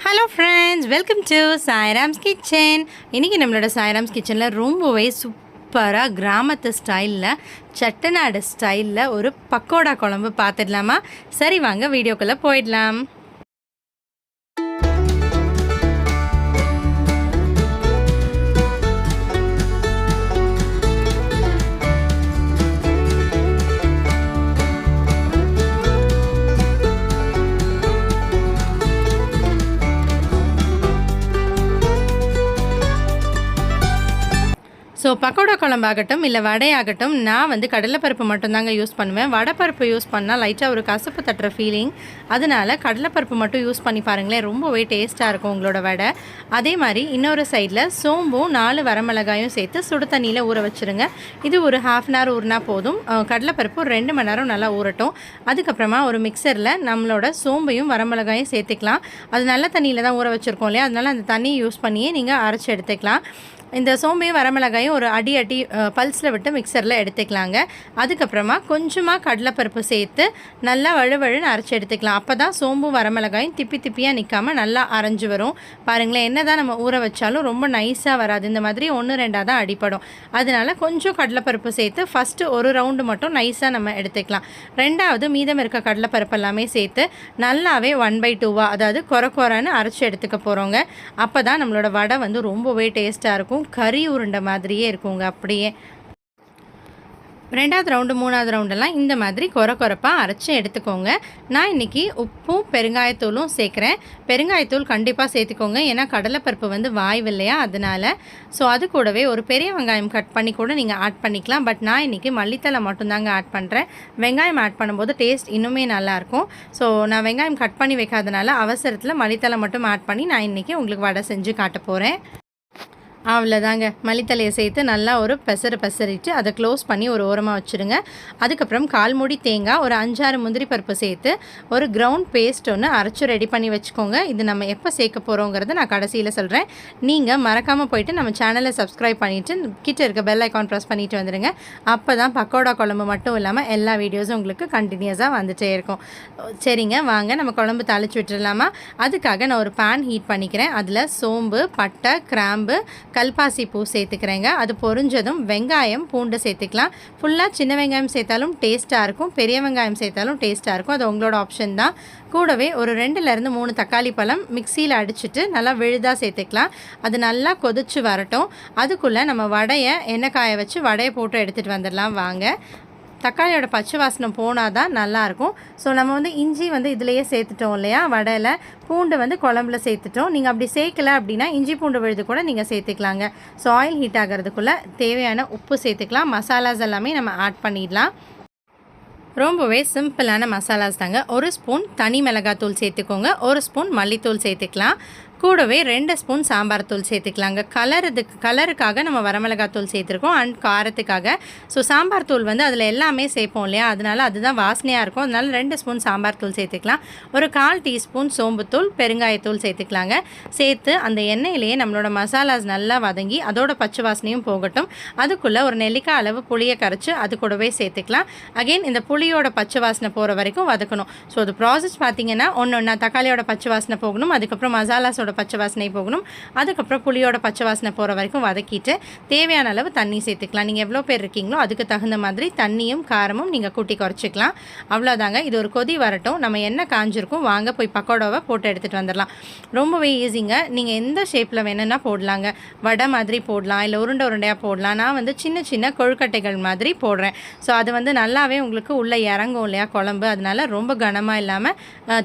Hello friends, welcome to Sairam's kitchen. இன்றைக்கி நம்மளோட சாய்ராம்ஸ் கிச்சனில் ரொம்பவே சூப்பராக கிராமத்து ஸ்டைலில் சட்டநாடு ஸ்டைலில் ஒரு பக்கோடா குழம்பு பார்த்துடலாமா? சரி வாங்க வீடியோக்குள்ளே போயிடலாம். ஸோ பக்கோடா குழம்பாகட்டும் இல்லை வடையாகட்டும், நான் வந்து கடலைப்பருப்பு மட்டும்தாங்க யூஸ் பண்ணுவேன். வடைப்பருப்பு யூஸ் பண்ணால் லைட்டாக ஒரு கசப்பு தட்டுற ஃபீலிங். அதனால் கடலைப்பருப்பு மட்டும் யூஸ் பண்ணி பாருங்களேன், ரொம்பவே டேஸ்ட்டாக இருக்கும் உங்களோட வடை. அதே மாதிரி இன்னொரு சைடில் சோம்பும் 4 வரமிளகாயும் சேர்த்து சுடு தண்ணியில் ஊற வச்சுருங்க. இது ஒரு ½ அன் ஹவர் ஊறினா போதும். கடலைப்பருப்பு 2 மணி நேரம் நல்லா ஊறட்டும். அதுக்கப்புறமா ஒரு மிக்சரில் நம்மளோட சோம்பையும் வரமிளகாயும் சேர்த்துக்கலாம். அது நல்ல தண்ணியில் தான் ஊற வச்சுருக்கோம் இல்லையா, அதனால் அந்த தண்ணியை யூஸ் பண்ணியே நீங்கள் அரைச்சி எடுத்துக்கலாம். இந்த சோம்பையும் வரமிளகாயும் ஒரு அடி பல்ஸில் விட்டு மிக்சரில் எடுத்துக்கலாங்க. அதுக்கப்புறமா கொஞ்சமாக கடலைப்பருப்பு சேர்த்து நல்லா வழுவழுன்னு அரைச்சி எடுத்துக்கலாம். அப்போ தான் சோம்பும் வரமிளகாயும் திப்பியாக நிற்காமல் நல்லா அரைஞ்சி வரும். பாருங்களேன், என்ன தான் நம்ம ஊற வச்சாலும் ரொம்ப நைஸாக வராது. இந்த மாதிரி 1-2 தான் அடிப்படும். அதனால் கொஞ்சம் கடலைப்பருப்பு சேர்த்து ஃபஸ்ட்டு ஒரு ரவுண்டு மட்டும் நைஸாக நம்ம எடுத்துக்கலாம். ரெண்டாவது மீதம் இருக்க கடலைப்பருப்பு எல்லாமே சேர்த்து நல்லாவே 1/2 அதாவது கொரன்னு அரைச்சி எடுத்துக்க போகிறோங்க. அப்போ தான் நம்மளோட வடை வந்து ரொம்பவே டேஸ்ட்டாக இருக்கும். கறி உருண்டை மாதிரியே இருக்குங்க. அப்படியே 2வது ரவுண்டு 3வது ரவுண்டெல்லாம் இந்த மாதிரி கொரப்பாக அரைச்சி எடுத்துக்கோங்க. நான் இன்றைக்கி உப்பும் பெருங்காயத்தூளும் சேர்க்குறேன். பெருங்காயத்தூள் கண்டிப்பாக சேர்த்துக்கோங்க, ஏன்னா கடலைப்பருப்பு வந்து வாய்வு இல்லையா, அதனால். ஸோ அது கூடவே ஒரு பெரிய வெங்காயம் கட் பண்ணி கூட நீங்கள் ஆட் பண்ணிக்கலாம். பட் நான் இன்றைக்கி மல்லித்தலை மட்டும்தாங்க ஆட் பண்ணுறேன். வெங்காயம் ஆட் பண்ணும்போது டேஸ்ட் இன்னுமே நல்லாயிருக்கும். ஸோ நான் வெங்காயம் கட் பண்ணி வைக்காதனால அவசரத்தில் மல்லித்தலை மட்டும் ஆட் பண்ணி நான் இன்றைக்கி உங்களுக்கு வடை செஞ்சு காட்ட போகிறேன். அவ்வளோதாங்க, மல்லித்தலையை சேர்த்து நல்லா ஒரு பெசரிட்டு அதை க்ளோஸ் பண்ணி ஒரு ஓரமாக வச்சுருங்க. அதுக்கப்புறம் 1/4 மூடி தேங்காய், ஒரு 5-6 முந்திரி பருப்பு சேர்த்து ஒரு கிரவுண்ட் பேஸ்ட் ஒன்று அரைச்சி ரெடி பண்ணி வச்சுக்கோங்க. இது நம்ம எப்போ சேர்க்க போகிறோங்கிறத நான் கடைசியில் சொல்கிறேன். நீங்கள் மறக்காமல் போயிட்டு நம்ம சேனலை சப்ஸ்கிரைப் பண்ணிவிட்டு கிட்ட இருக்க பெல் ஐக்கான் ப்ரெஸ் பண்ணிவிட்டு வந்துடுங்க. அப்போ தான் பக்கோடா குழம்பு மட்டும் இல்லாமல் எல்லா வீடியோஸும் உங்களுக்கு கண்டினியூஸாக வந்துகிட்டே இருக்கும். சரிங்க, வாங்க நம்ம குழம்பு தாளித்து விட்டுடலாமா? அதுக்காக நான் ஒரு பேன் ஹீட் பண்ணிக்கிறேன். அதில் சோம்பு, பட்டை, கிராம்பு, கல்பாசி பூ சேர்த்துக்கிறேங்க. அது பொரிஞ்சதும் வெங்காயம், பூண்டு சேர்த்துக்கலாம். ஃபுல்லாக சின்ன வெங்காயம் சேர்த்தாலும் டேஸ்ட்டாக இருக்கும், பெரிய வெங்காயம் சேர்த்தாலும் டேஸ்ட்டாக இருக்கும். அது உங்களோட ஆப்ஷன் தான். கூடவே ஒரு 2லேருந்து 3 தக்காளி பழம் மிக்சியில் அடிச்சுட்டு நல்லா விழுதாக சேர்த்துக்கலாம். அது நல்லா கொதிச்சு வரட்டும். அதுக்குள்ளே நம்ம வடையை எண்ணெய் காய வச்சு வடையை போட்டு எடுத்துகிட்டு வந்துடலாம் வாங்க. தக்காளியோட பச்சை வாசனை போனால் தான் நல்லாயிருக்கும். ஸோ நம்ம வந்து இஞ்சி வந்து இதிலையே சேர்த்துட்டோம் இல்லையா வடையில். பூண்டு வந்து குழம்புல சேர்த்துட்டோம். நீங்கள் அப்படி சேர்க்கலை அப்படின்னா இஞ்சி பூண்டு விழுது கூட நீங்கள் சேர்த்துக்கலாங்க. ஸோ ஆயில் ஹீட் ஆகிறதுக்குள்ளே தேவையான உப்பு சேர்த்துக்கலாம். மசாலாஸ் எல்லாமே நம்ம ஆட் பண்ணிடலாம். ரொம்பவே சிம்பிளான மசாலாஸ் தாங்க. 1 ஸ்பூன் தனி மிளகாத்தூள் சேர்த்துக்கோங்க. 1 ஸ்பூன் மல்லித்தூள் சேர்த்துக்கலாம். கூடவே 2 ஸ்பூன் சாம்பார் தூள் சேர்த்துக்கலாங்க. கலருக்காக நம்ம வரமிளகாத்தூள் சேர்த்துருக்கோம் அண்ட் காரத்துக்காக. ஸோ சாம்பார் தூள் வந்து அதில் எல்லாமே சேர்ப்போம் இல்லையா, அதனால் அதுதான் வாசனையாக இருக்கும். அதனால் 2 ஸ்பூன் சாம்பார் தூள் சேர்த்துக்கலாம். ஒரு 1/4 டீஸ்பூன் சோம்புத்தூள், பெருங்காயத்தூள் சேர்த்துக்கலாங்க. சேர்த்து அந்த எண்ணெயிலேயே நம்மளோட மசாலாஸ் நல்லா வதங்கி அதோட பச்சை வாசனையும் போகட்டும். அதுக்குள்ளே ஒரு நெல்லிக்காய் அளவு புளியை கரைச்சி அது கூடவே சேர்த்துக்கலாம். அகெயின் இந்த புளியோட பச்சை வாசனை போகிற வரைக்கும் வதக்கணும். ஸோ அது ப்ராசஸ் பார்த்திங்கன்னா ஒன்று தக்காளியோட பச்சை வாசனை போகணும், அதுக்கப்புறம் மசாலாஸோட பச்சை வாசனை போகணும், அதுக்கப்புறம் புளியோட பச்சை வாசனை போகிற வரைக்கும் வதக்கிட்டு தேவையான அளவு தண்ணி சேர்த்துக்கலாம். நீங்கள் எவ்வளோ பேர் இருக்கீங்களோ அதுக்கு தகுந்த மாதிரி தண்ணியும் காரமும் நீங்கள் கூட்டி குறைச்சிக்கலாம். அவ்வளோதாங்க. இது ஒரு கொதி வரட்டும். நம்ம எண்ணெய் காஞ்சிருக்கும், வாங்க போய் பக்கோடாவை போட்டு எடுத்துகிட்டு வந்துடலாம். ரொம்பவே ஈஸிங்க. நீங்கள் எந்த ஷேப்பில் வேணும்னா போடலாங்க. வடை மாதிரி போடலாம், இல்லை உருண்டையாக போடலாம். நான் வந்து சின்ன கொழுக்கட்டைகள் மாதிரி போடுறேன். ஸோ அது வந்து நல்லாவே உங்களுக்கு உள்ளே இறங்கும் இல்லையா குழம்பு, அதனால ரொம்ப கனமாக இல்லாமல்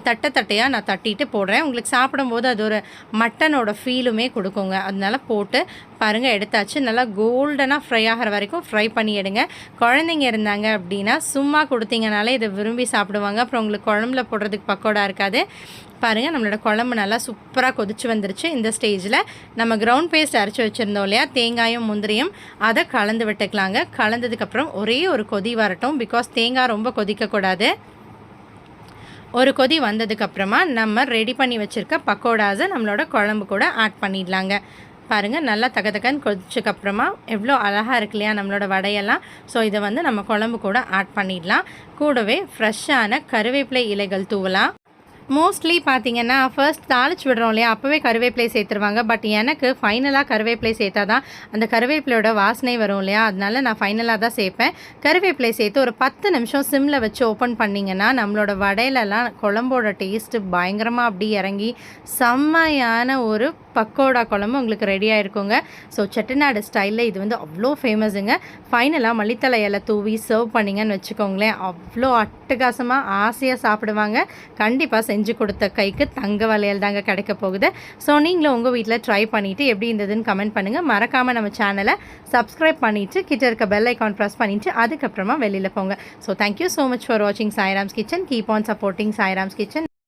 தட்டையாக நான் தட்டிட்டு போடுறேன். உங்களுக்கு சாப்பிடும்போது அது ஒரு மட்டனோட ஃபீலுமே கொடுக்குங்க. அதனால போட்டு பாருங்கள், எடுத்தாச்சு. நல்லா கோல்டனாக ஃப்ரை ஆகிற வரைக்கும் ஃப்ரை பண்ணி எடுங்க. குழந்தைங்க இருந்தாங்க அப்படின்னா சும்மா கொடுத்தீங்கனாலே இதை விரும்பி சாப்பிடுவாங்க. அப்புறம் உங்களுக்கு குழம்புல போடுறதுக்கு பக்கோடா இருக்காது. பாருங்கள், நம்மளோட குழம்பு நல்லா சூப்பராக கொதிச்சு வந்துருச்சு. இந்த ஸ்டேஜில் நம்ம கிரவுண்ட் பேஸ்ட் அரைச்சி வச்சுருந்தோம் இல்லையா, தேங்காயும் முந்திரியும், அதை கலந்து விட்டுக்கலாங்க. கலந்ததுக்கப்புறம் ஒரே ஒரு கொதி வரட்டும். பிகாஸ் தேங்காய் ரொம்ப கொதிக்கக்கூடாது. ஒரு கொதி வந்ததுக்கப்புறமா நம்ம ரெடி பண்ணி வச்சுருக்க பக்கோடாஸை நம்மளோட குழம்பு கூட ஆட் பண்ணிடலாங்க. பாருங்கள், நல்லா தகன்னு கொதிச்சதுக்கப்புறமா எவ்வளோ அழகாக இருக்கு இல்லையா நம்மளோட வடையெல்லாம். ஸோ இதை வந்து நம்ம குழம்பு கூட ஆட் பண்ணிடலாம். கூடவே ஃப்ரெஷ்ஷான கருவேப்பிலை இலைகள் தூவலாம். மோஸ்ட்லி பார்த்தீங்கன்னா, ஃபர்ஸ்ட் தாளிச்சு விடுறோம் இல்லையா? அப்பவே கருவேப்பிலை சேர்த்துருவாங்க. பட் எனக்கு ஃபைனலா கருவேப்பிலை சேர்த்தா தான், அந்த கருவேப்பிலையோட வாசனை வரும் இல்லையா? அதனால நான் ஃபைனலா தான் சேர்ப்பேன். கருவேப்பிலை சேர்த்து ஒரு 10 நிமிஷம் சிம்ல வச்சு ஓப்பன் பண்ணிங்கன்னா, நம்மளோட வடையிலலாம் குழம்போட டேஸ்ட்டு பயங்கரமா அப்படியே இறங்கி, செம்மையான ஒரு பக்கோடா குழம்பு உங்களுக்கு ரெடி ஆயிருக்குங்க. ஸோ செட்டிநாடு ஸ்டைல்ல இது வந்து அவ்வளோ ஃபேமஸுங்க. ஃபைனலா மல்லித்தழை இலை தூவி சர்வ் பண்ணிங்கன்னு வச்சுக்கோங்களேன், அவ்வளோ அட்டகாசமா ஆசையா சாப்பிடுவாங்க. கண்டிப்பாக செஞ்சு கொடுத்த கைக்கு தங்க வளையல் தாங்க கிடைக்க போகுது. ஸோ நீங்களும் உங்கள் வீட்டில் ட்ரை பண்ணிவிட்டு எப்படி இருந்ததுன்னு கமெண்ட் பண்ணுங்கள். மறக்காமல் நம்ம சேனலை சப்ஸ்கிரைப் பண்ணிவிட்டு கிட்ட இருக்க பெல் ஐக்கான் ப்ரெஸ் பண்ணிவிட்டு அதுக்கப்புறமா வெளியில் போங்க. So thank you so much for வாட்சிங் Sairam's kitchen. Keep on supporting Sairam's kitchen.